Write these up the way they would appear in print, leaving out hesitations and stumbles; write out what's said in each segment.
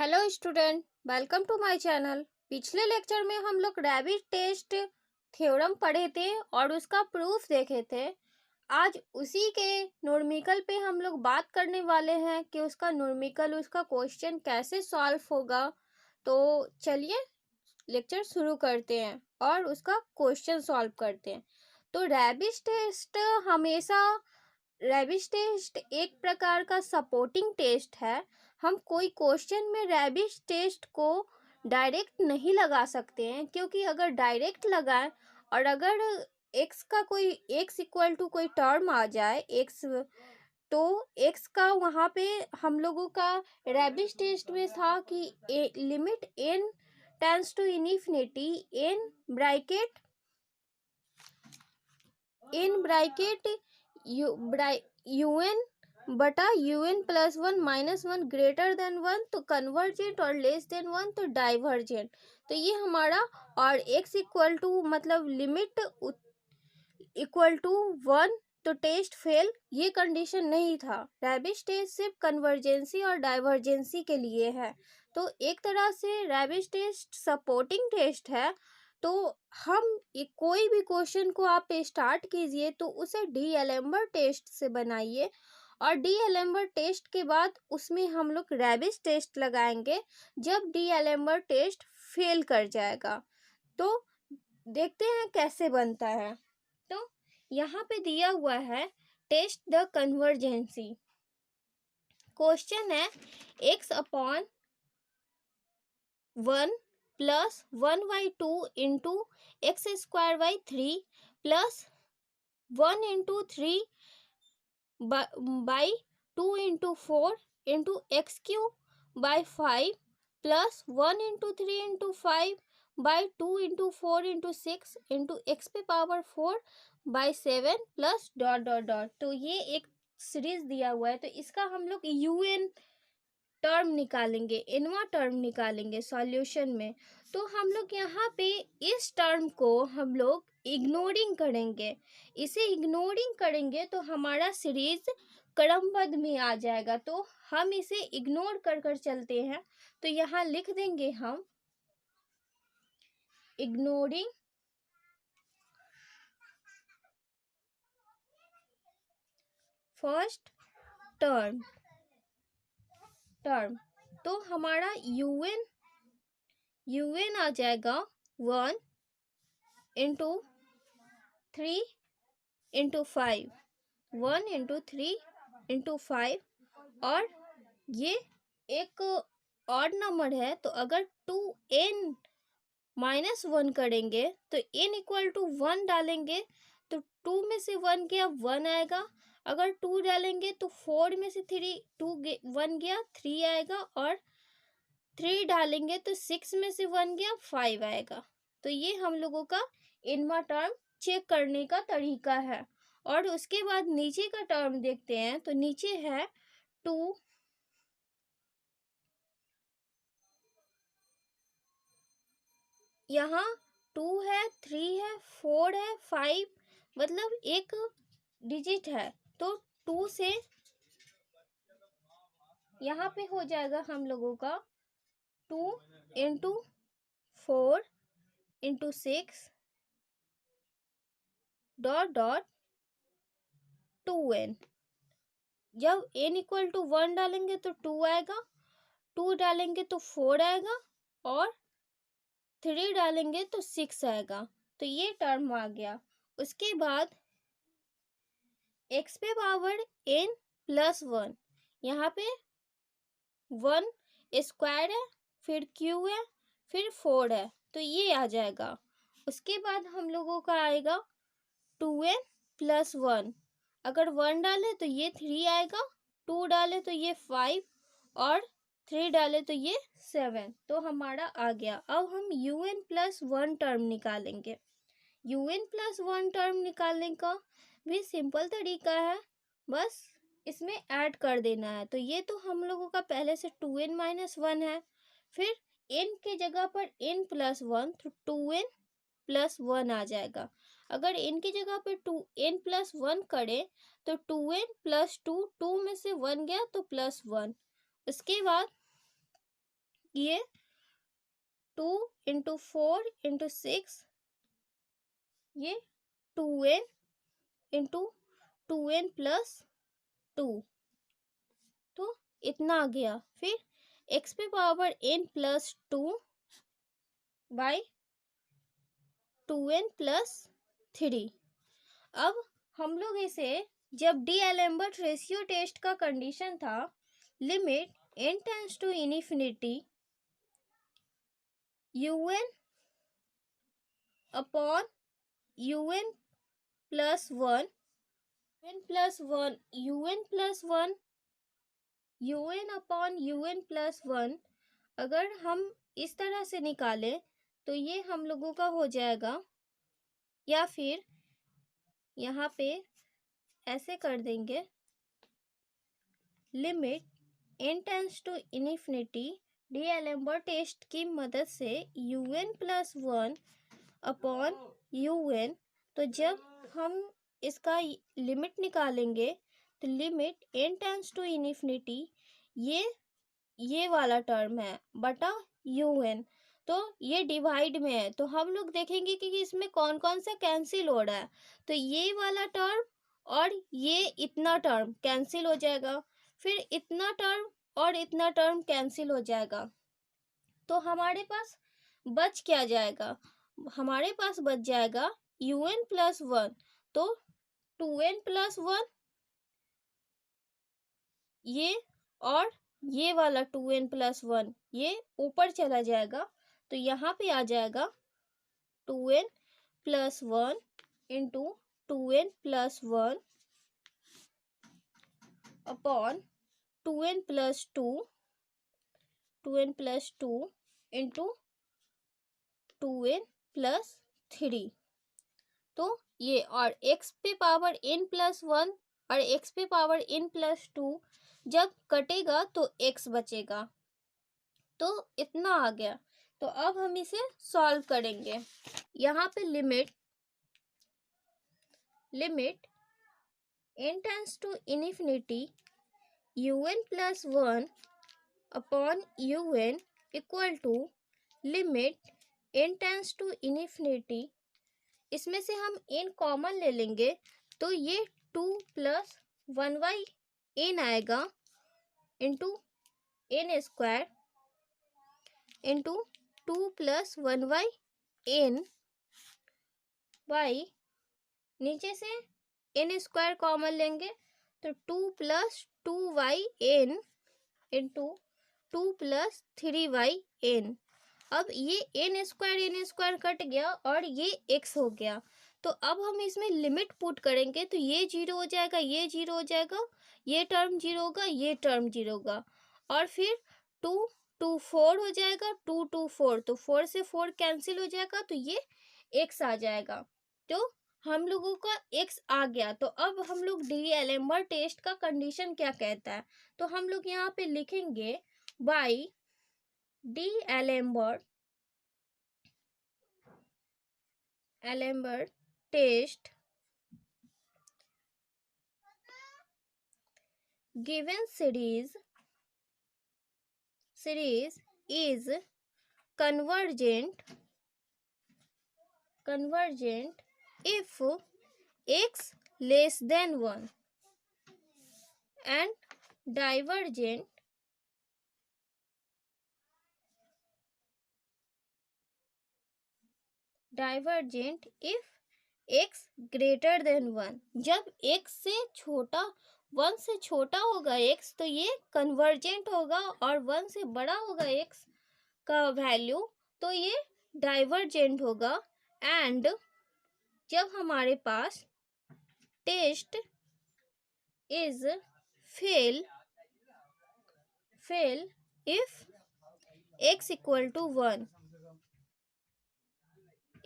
Hello student, welcome to my channel. पिछले lecture में हम लोग रैबिट टेस्ट थ्योरम पढ़े थे और उसका प्रूफ देखे थे। आज उसी के न्यूमेरिकल पे हम लोग बात करने वाले हैं कि उसका न्यूमेरिकल, उसका क्वेश्चन कैसे सॉल्व होगा। तो चलिए लेक्चर शुरू करते हैं और उसका क्वेश्चन सॉल्व करते हैं। तो रैबिट टेस्ट एक प्रकार का सपोर्टिंग टेस्ट है। हम कोई क्वेश्चन में रैबिट टेस्ट को डायरेक्ट नहीं लगा सकते हैं, क्योंकि अगर डायरेक्ट लगाएं और अगर एक्स इक्वल टू कोई टर्म आ जाए एक्स, तो एक्स का वहाँ पे हम लोगों का रैबिट टेस्ट में था कि limit n tends to infinity in bracket u n बटा u n plus one minus one greater than one तो कन्वर्जेंट और लेस देन वन तो डाइवर्जेंट। तो ये हमारा, और एक्स इक्वल टू मतलब लिमिट इक्वल टू वन तो टेस्ट फेल, ये कंडीशन नहीं था। रैबिट टेस्ट सिर्फ कन्वर्जेंसी और डाइवर्जेंसी के लिए है। तो एक तरह से रैबिट टेस्ट सपोर्टिंग टेस्ट है। तो हम कोई भी क्वेश्चन को आप स्टार्ट कीजिए तो उसे डी-एलेम्बर्ट टेस्ट से बनाइए, और डी-एलेम्बर्ट टेस्ट के बाद उसमें हम लोग रैबिट टेस्ट लगाएंगे जब डी-एलेम्बर्ट टेस्ट फेल कर जाएगा। तो देखते हैं कैसे बनता है। तो यहाँ पे दिया हुआ है टेस्ट द कन्वर्जेंसी। क्वेश्चन है x upon 1 plus 1/2 into x square by 3 plus 1 into 3 by 2 into 4 into x cube by 5 plus 1 into 3 into 5 by 2 into 4 into 6 into x पे power 4 by 7 plus dot dot dot. तो ये एक series दिया हुआ है, तो इसका हम लोग यूएन टर्म निकालेंगे, इनवा टर्म निकालेंगे सॉल्यूशन में। तो हम लोग यहाँ पे इस टर्म को हम लोग इग्नोरिंग करेंगे। इसे इग्नोरिंग करेंगे तो हमारा सीरीज क्रमबद्ध में आ जाएगा। तो हम इसे इग्नोर कर कर चलते हैं। तो यहाँ लिख देंगे हम इग्नोरिंग फर्स्ट टर्म। तो हमारा यूएन आ जाएगा 1 इंटू 3 इंटू 5, 1 इंटू 3 इंटू 5, और ये एक ऑड नंबर है। तो अगर 2n माइनस 1 करेंगे तो n इक्वल टू 1 डालेंगे तो 2 में से 1 गया 1 आएगा। अगर 2 डालेंगे तो 4 में से 1 गया 3 आएगा, और 3 डालेंगे तो 6 में से 1 गया 5 आएगा। तो ये हम लोगों का इनवा टर्म चेक करने का तरीका है। और उसके बाद नीचे का टर्म देखते हैं। तो नीचे है 2 यहाँ 2 है, 3 है, 4 है, 5, मतलब एक डिजिट है। तो 2 से यहाँ पे हो जाएगा हम लोगों का 2 into 4 into 6 dot dot 2n। जब n इक्वल टू 1 डालेंगे तो 2 आएगा, 2 डालेंगे तो 4 आएगा, और 3 डालेंगे तो 6 आएगा। तो ये टर्म आ गया। उसके बाद x पे पावर n प्लस 1, यहाँ पे 1 स्क्वायर है, फिर q है, फिर 4 है, तो ये आ जाएगा। उसके बाद हम लोगों का आएगा 2n प्लस 1। अगर 1 डाले तो ये 3 आएगा, 2 डाले तो ये 5, और 3 डाले तो ये 7। तो हमारा आ गया। अब हम un प्लस 1 टर्म निकालेंगे। un प्लस 1 टर्म निकालने का भी सिंपल तरीका है, बस इसमें ऐड कर देना है। तो ये तो हम लोगों का पहले से 2n माइनस 1 है, फिर n के जगह पर n प्लस 1 तो 2n प्लस 1 आ जाएगा। अगर n की जगह पे 2n प्लस 1 करें तो 2n प्लस 2, 2 में से 1 गया तो प्लस 1। उसके बाद ये 2 × 4 × 6, ये 2n × 2n+2, तो इतना आ गया। फिर x पे पावर n+2 बाई 2n+3। अब हम लोग इसे, जब डी-एलेम्बर्ट रेशियो टेस्ट का कंडीशन था limit n tends to infinity un upon un plus one, un upon un+1, अगर हम इस तरह से निकालें तो ये हम लोगों का हो जाएगा, या फिर यहाँ पे ऐसे कर देंगे, limit n tends to infinity D'Alembert test की मदद से un+1 अपॉन un। तो जब हम इसका लिमिट निकालेंगे तो limit n tends to infinity, ये वाला टर्म है बटा un, तो ये डिवाइड में है, तो हम लोग देखेंगे कि इसमें कौन कौन सा कैंसिल हो रहा है। तो ये वाला टर्म और ये इतना टर्म कैंसिल हो जाएगा, फिर इतना टर्म और इतना टर्म कैंसिल हो जाएगा, तो हमारे पास बच क्या जाएगा, हमारे पास बच जाएगा un+1, तो 2n+1 ये, और ये वाला 2n+1 ये ऊपर चला जाएगा, तो यहाँ पे आ जाएगा 2n+1 × 2n+1 upon 2n+2 × 2n+3। तो ये, और x पे पावर n+1 और x पे पावर n+2 जब कटेगा तो x बचेगा, तो इतना आ गया। तो अब हम इसे सॉल्व करेंगे। यहाँ पे limit n tends to infinity un+1 upon un equal to limit n tends to infinity, इसमें से हम n कॉमन ले लेंगे तो ये 2 + 1/n आएगा into n² into 2 + 1/n by, नीचे से n² कॉमन लेंगे तो 2 + 2/n इंटू 2 + 3/n। अब ये n² कट गया और ये x हो गया, तो अब हम इसमें लिमिट पुट करेंगे तो ये 0 हो जाएगा, ये 0 हो जाएगा, ये टर्म 0 होगा, ये टर्म 0 होगा, और फिर 2 2 4 हो जाएगा, 2 2 4, तो 4 से 4 कैंसिल हो जाएगा, तो ये x आ जाएगा। तो हम लोगों का x आ गया। तो अब हम लोग डी-एलेम्बर्ट टेस्ट का कंडीशन क्या कहता है, तो हम लोग यहाँ पे लिखेंगे by D'Alembert test given series is convergent if x less than 1 and divergent if x greater than 1। जब x से छोटा, 1 से छोटा होगा x तो ये कन्वर्जेंट होगा, और 1 से बड़ा होगा x का वैल्यू तो ये डाइवर्जेंट होगा। एंड जब हमारे पास test is fail if x = 1,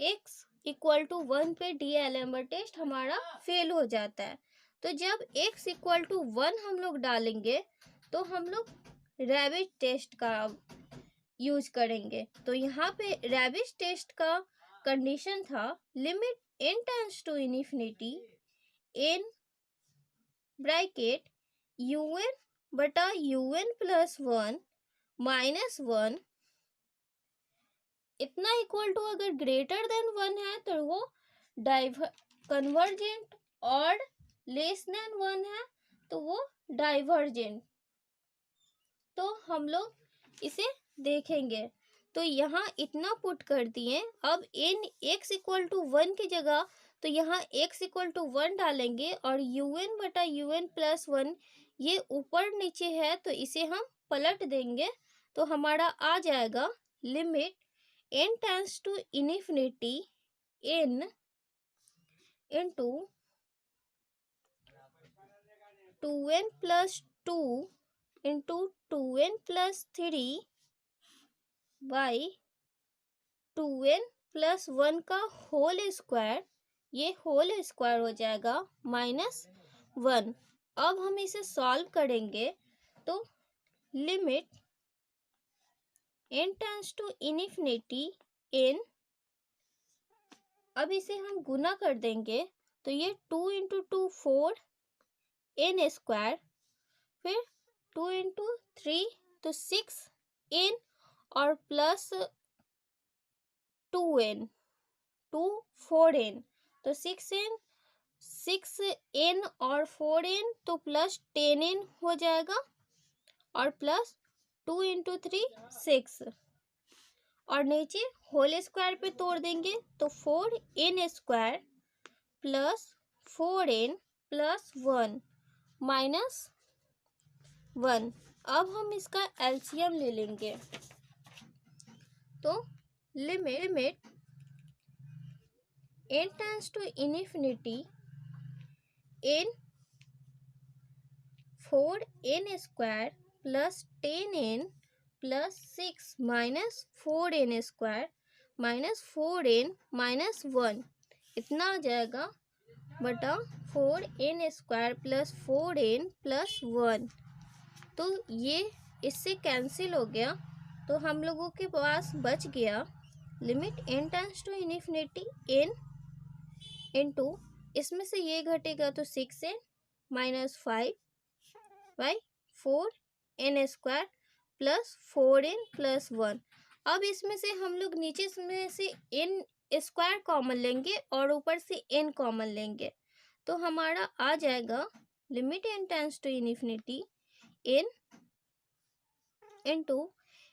x = 1 पे डी-एलेम्बर्ट टेस्ट हमारा फेल हो जाता है। तो जब x = 1 हम लोग डालेंगे तो हम लोग रैबिट टेस्ट का यूज करेंगे। तो यहाँ पे रैबिट टेस्ट का कंडीशन था limit n tends to infinity n bracket un बटा un+1 -1 इतना इक्वल टू अगर ग्रेटर देन 1 है तो वो कन्वर्जेंट, और लेस देन 1 है तो वो डाइवर्जेंट। तो हम लोग इसे देखेंगे। तो यहाँ इतना पुट कर दिए। अब इन x इक्वल टू 1 की जगह तो यहाँ x इक्वल टू 1 डालेंगे, और un बटा un प्लस 1 ये ऊपर नीचे है तो इसे हम पलट देंगे। तो हमारा आ जाएगा limit n tends to infinity n into 2n plus 2 into 2n plus 3 by 2n plus 1 का होल स्क्वायर, ये होल स्क्वायर हो जाएगा -1। अब हम इसे सॉल्व करेंगे तो limit n tends to infinity n, अब इसे हम गुना कर देंगे तो ये 2 इंटू 2 4 n स्क्वायर, फिर 2 इंटू 3 तो 6 n, और प्लस 2n 2 4n तो 6n 6n और 4n तो प्लस 10n हो जाएगा, और प्लस 2 इंटू 3 6, और नीचे होल स्क्वायर पे तोड़ देंगे तो 4n square plus 4n plus 1 minus 1। अब हम इसका एलसीएम ले लेंगे। तो limit n tends to infinity n 4n square plus 10n plus 6 minus 4n square minus 4n minus 1, इतना आ जाएगा बटा 4n square plus 4n plus 1। तो ये इससे कैंसिल हो गया, तो हम लोगों के पास बच गया limit n tends to infinity n into, इसमें से ये घटेगा तो 6n minus 5 by 4n square plus 4n plus 1। अब इसमें से हम लोग नीचे में से n स्क्वायर कॉमन लेंगे और ऊपर से n कॉमन लेंगे, तो हमारा आ जाएगा limit n tends to infinity n into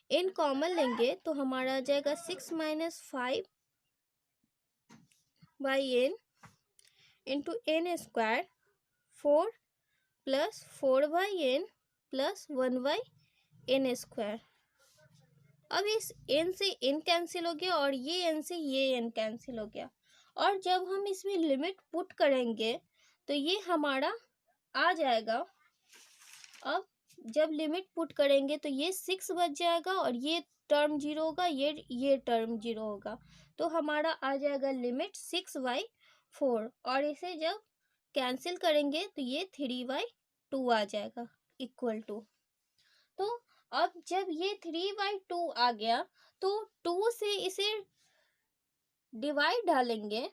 n common लेंगे तो हमारा आ जाएगा 6 minus 5 by n into n square 4 plus 4 by n plus 1 by n square. अब इस n से n कैंसिल हो गया और ये n से ये n कैंसिल हो गया, और जब हम इसमें लिमिट पुट करेंगे तो ये हमारा आ जाएगा। अब जब लिमिट पुट करेंगे तो ये 6 बच जाएगा और ये टर्म 0 होगा, ये टर्म 0 होगा, तो हमारा आ जाएगा लिमिट 6/4, और इसे जब कैंसिल करेंगे तो ये 3/2 आ जाएगा इक्वल टू। तो अब जब ये 3/2 आ गया तो 2 से इसे डिवाइड डालेंगे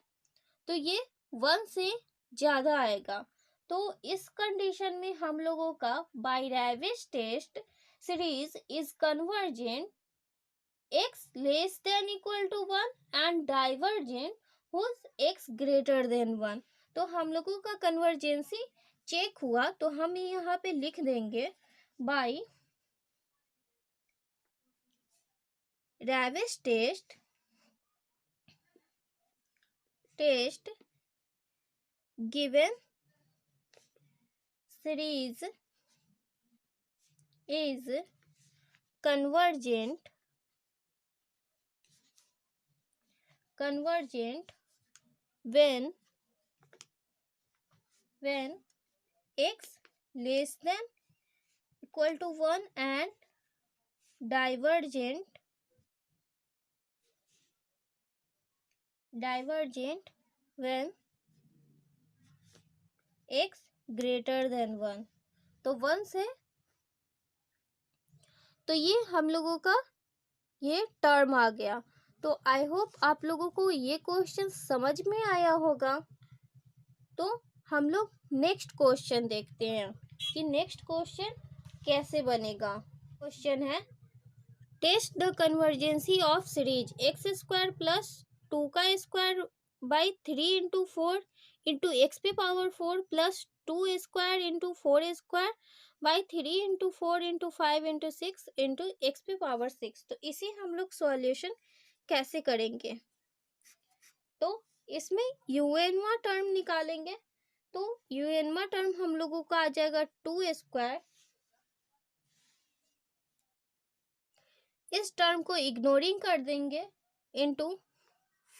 तो ये 1 से ज़्यादा आएगा। तो इस कंडीशन में हम लोगों का by Raabe's test series is convergent x less than equal to 1 and divergent whose x greater than 1। तो हम लोगों का कन्वर्जेंसी चेक हुआ, तो हम यहाँ पे लिख देंगे by Raabe's test given series is convergent when x less than equal to 1 and divergent when x greater than 1। तो 1 से, तो ये हम लोगों का ये टर्म आ गया। तो आई होप आप लोगों को ये क्वेश्चन समझ में आया होगा। तो हम लोग नेक्स्ट क्वेश्चन देखते हैं कि नेक्स्ट क्वेश्चन कैसे बनेगा। क्वेश्चन है test the convergency of series x square plus 2 का square by 3 into 4 into x पे power 4 plus 2 square into 4 square by 3 into 4 into 5 into 6 into x पे पावर 6। तो इसे हम लोग सॉल्यूशन कैसे करेंगे? तो इसमें यूएनवा टर्म निकालेंगे। तो यूएनवा टर्म हम लोगों का आ जाएगा 2 स्क्वायर। इस टर्म को इग्नोरिंग कर देंगे इंटू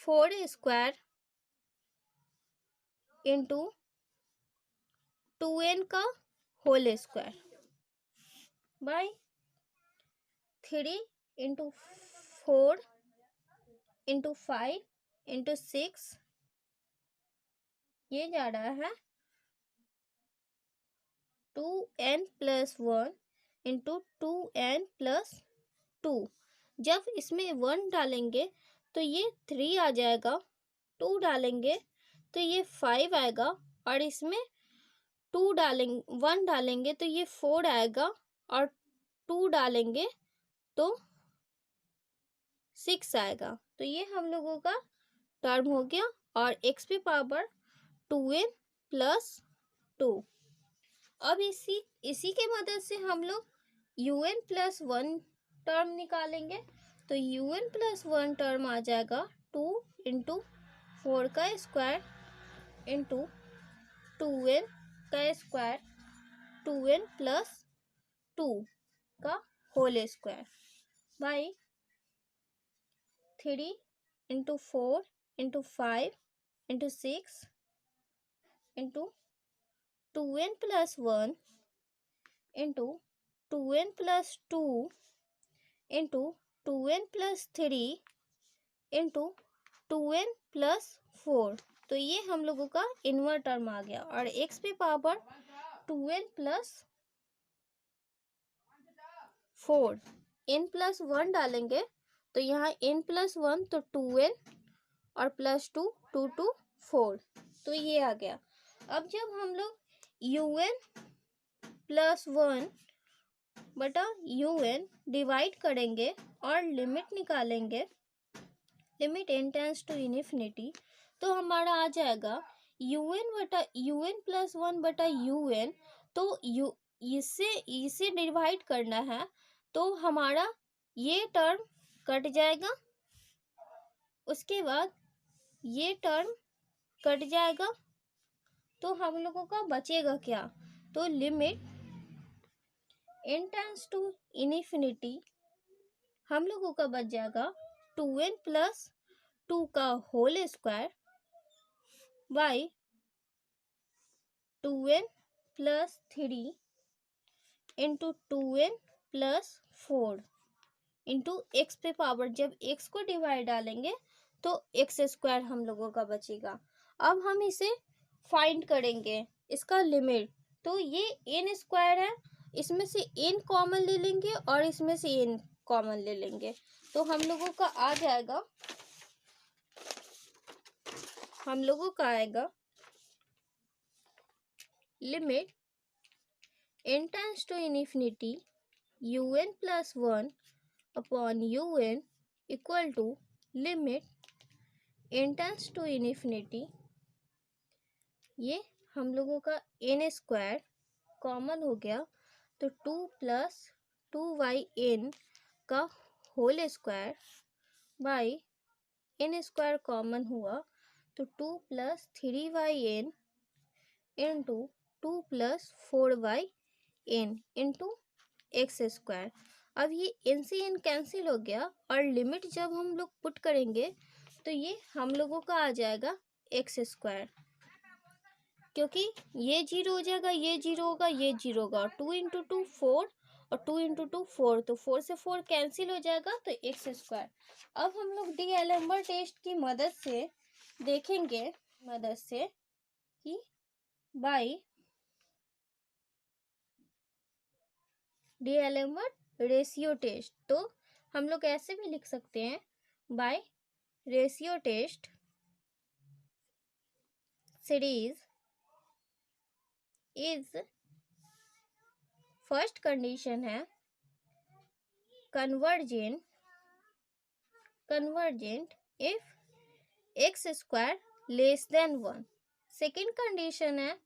4 स्क्वायर इंटू 2n का whole square by 3 into 4 into 5 into 6, ये जा रहा है 2n plus 1 into 2n plus 2। जब इसमें 1 डालेंगे तो ये 3 आ जाएगा, 2 डालेंगे तो ये 5 आएगा, और इसमें 1 डालेंगे तो ये 4 आएगा, और 2 डालेंगे तो 6 आएगा। तो ये हम लोगों का टर्म हो गया, और एक्स पे पावर 2n प्लस 2। अब इसी के मदद से हम लोग un प्लस 1 टर्म निकालेंगे। तो un प्लस 1 टर्म आ जाएगा 2 इंटू 4 का स्क्वायर इंटू 2n का स्क्वायर 2n प्लस 2 का whole square by 3 into 4 into 5 into 6 into 2n plus 1 into 2n plus 2 into 2n plus 3 into 2n plus 4। तो ये हम लोगों का इनवर्ट टर्म आ गया, और एक्स पे power 2n plus 4, n plus 1 डालेंगे तो यहाँ n प्लस 1 तो 2n और प्लस 2 2 2 4, तो ये आ गया। अब जब हम लोग un प्लस 1 बटा un डिवाइड करेंगे और लिमिट निकालेंगे, limit n tends to infinity, तो हमारा आ जाएगा un प्लस 1 बटा un। तो इसे डिवाइड करना है तो हमारा ये टर्म कट जाएगा, उसके बाद ये टर्म कट जाएगा, तो हम लोगों का बचेगा क्या? तो limit n tends to infinity हम लोगों का बच जाएगा 2n प्लस 2 का whole square by 2n plus 3 into 2n plus 4 into x पे पावर, जब एक्स को डिवाइड डालेंगे तो एक्स स्क्वायर हम लोगों का बचेगा। अब हम इसे फाइंड करेंगे इसका लिमिट। तो ये n स्क्वायर है, इसमें से n कॉमन ले लेंगे और इसमें से n कॉमन ले लेंगे, तो हम लोगों का आ जाएगा, हम लोगों का आएगा limit n tends to infinity un plus 1 upon un equal to limit n tends to infinity, ये हम लोगों का n स्क्वायर कॉमन हो गया तो 2 प्लस 2yn का whole square by n square common हुआ तो 2 plus 3yn into 2 plus 4yn into x square. अब ये n से n कैंसिल हो गया, और लिमिट जब हम लोग पुट करेंगे तो ये हम लोगों का आ जाएगा एक्स स्क्वायर, क्योंकि ये 0 हो जाएगा, ये 0 होगा, ये 0 होगा, 2 इंटू 2 4 और 2 इंटू 2 4, तो 4 से 4 कैंसिल हो जाएगा तो एक्स स्क्वायर। अब हम लोग डीएलएमबर्ट टेस्ट की मदद से देखेंगे कि बाई डीएलएमबर्ट रेशियो टेस्ट, तो हम लोग ऐसे भी लिख सकते हैं, by ratio test series is first condition है convergent if x square less than 1. Second condition है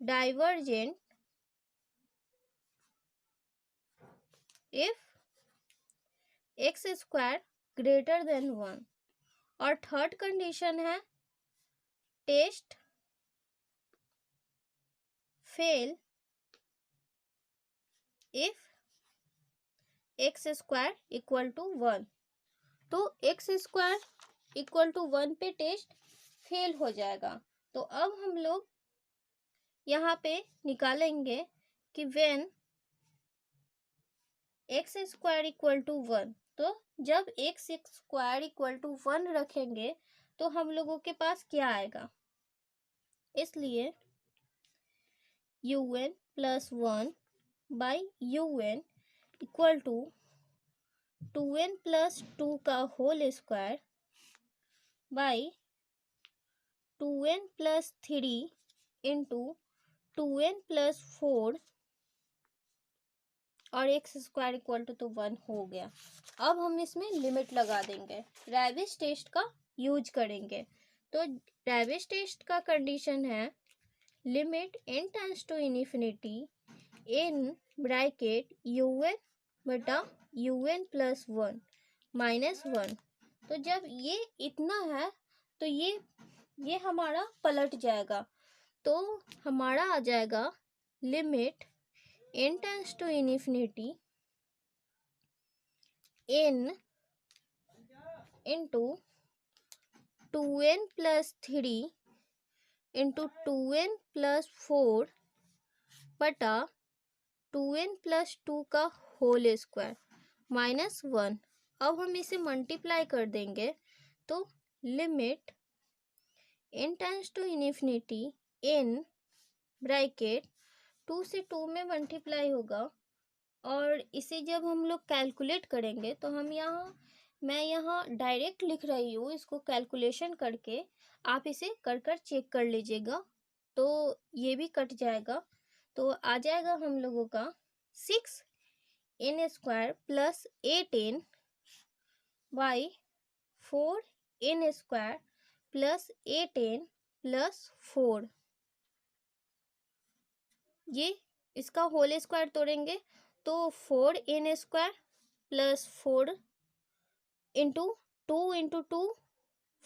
divergent if x square greater than 1. और थर्ड कंडीशन है test fail if x square equal to 1. तो x स्क्वायर इक्वल टू 1 पे test fail हो जाएगा. तो अब हम लोग यहाँ पे निकालेंगे कि when x square equal to 1. तो जब x स्क्वायर इक्वल टू 1 रखेंगे तो हम लोगों के पास क्या आएगा. इसलिए un plus 1 by un equal to 2n plus 2 का whole square by 2n plus 3 into 2n plus 4 और एक्स स्क्वायर इक्वल टू 1 हो गया. अब हम इसमें लिमिट लगा देंगे, रैविस टेस्ट का यूज करेंगे. तो रैविस टेस्ट का कंडीशन है limit n tends to infinity in bracket un बटा un प्लस 1 माइनस 1. तो जब ये इतना है तो ये हमारा पलट जाएगा. तो हमारा आ जाएगा limit n tends to infinity n into 2n plus 3 into 2n plus 4 बटा 2n प्लस 2 का होल स्क्वायर माइनस 1. अब हम इसे मल्टीप्लाई कर देंगे तो limit n tends to infinity n bracket 2 से 2 में मल्टीप्लाई होगा. और इसे जब हम लोग कैलकुलेट करेंगे तो मैं यहाँ डायरेक्ट लिख रही हूँ इसको कैलकुलेशन करके. आप इसे कर चेक कर लीजिएगा तो ये भी कट जाएगा. तो आ जाएगा हम लोगों का 6n square plus 8n by 4n square plus 8n plus 4. ये इसका होल स्क्वायर तोड़ेंगे तो 4n square plus 4 into 2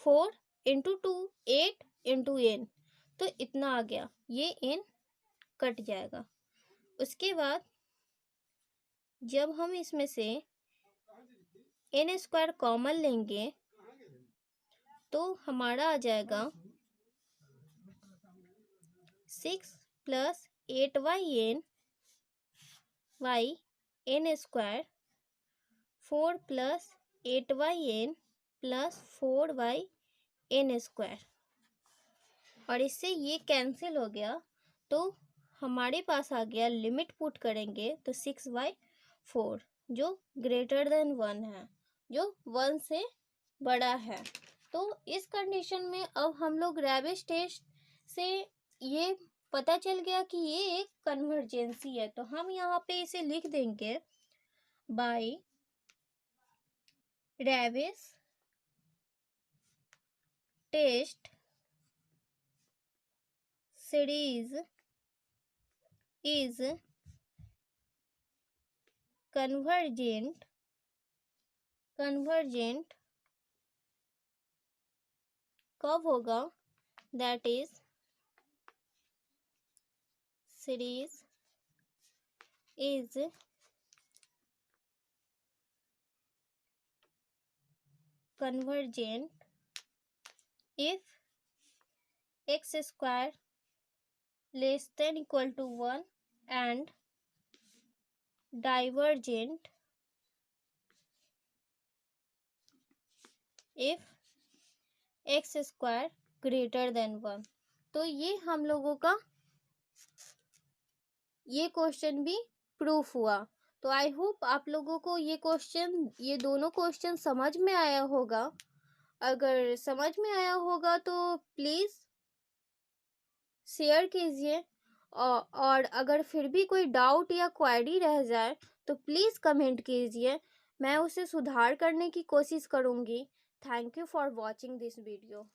4 into 2 8 into n. तो इतना आ गया, ये n कट जाएगा. उसके बाद जब हम इसमें से n स्क्वायर कॉमन लेंगे तो हमारा आ जाएगा 6 plus 8yn y n square 4 plus 8yn plus 4y n square. और इससे ये कैंसिल हो गया तो हमारे पास आ गया लिमिट पुट करेंगे तो 6/4 जो ग्रेटर देन 1 है, जो 1 से बड़ा है. तो इस कंडीशन में अब हम लोग रैविस टेस्ट से ये पता चल गया कि ये एक कन्वर्जेंसी है. तो हम यहाँ पे इसे लिख देंगे by Raabe's test series is convergent कब होगा, that is series is convergent if x square less than equal to 1 and divergent if x square greater than 1. तो ये हम लोगों का ये क्वेश्चन भी प्रूफ हुआ. तो आई होप आप लोगों को ये दोनों क्वेश्चन समझ में आया होगा. अगर समझ में आया होगा तो प्लीज़ शेयर कीजिए. और अगर फिर भी कोई डाउट या क्वेरी रह जाए तो प्लीज़ कमेंट कीजिए, मैं उसे सुधार करने की कोशिश करूँगी। Thank you for watching this video.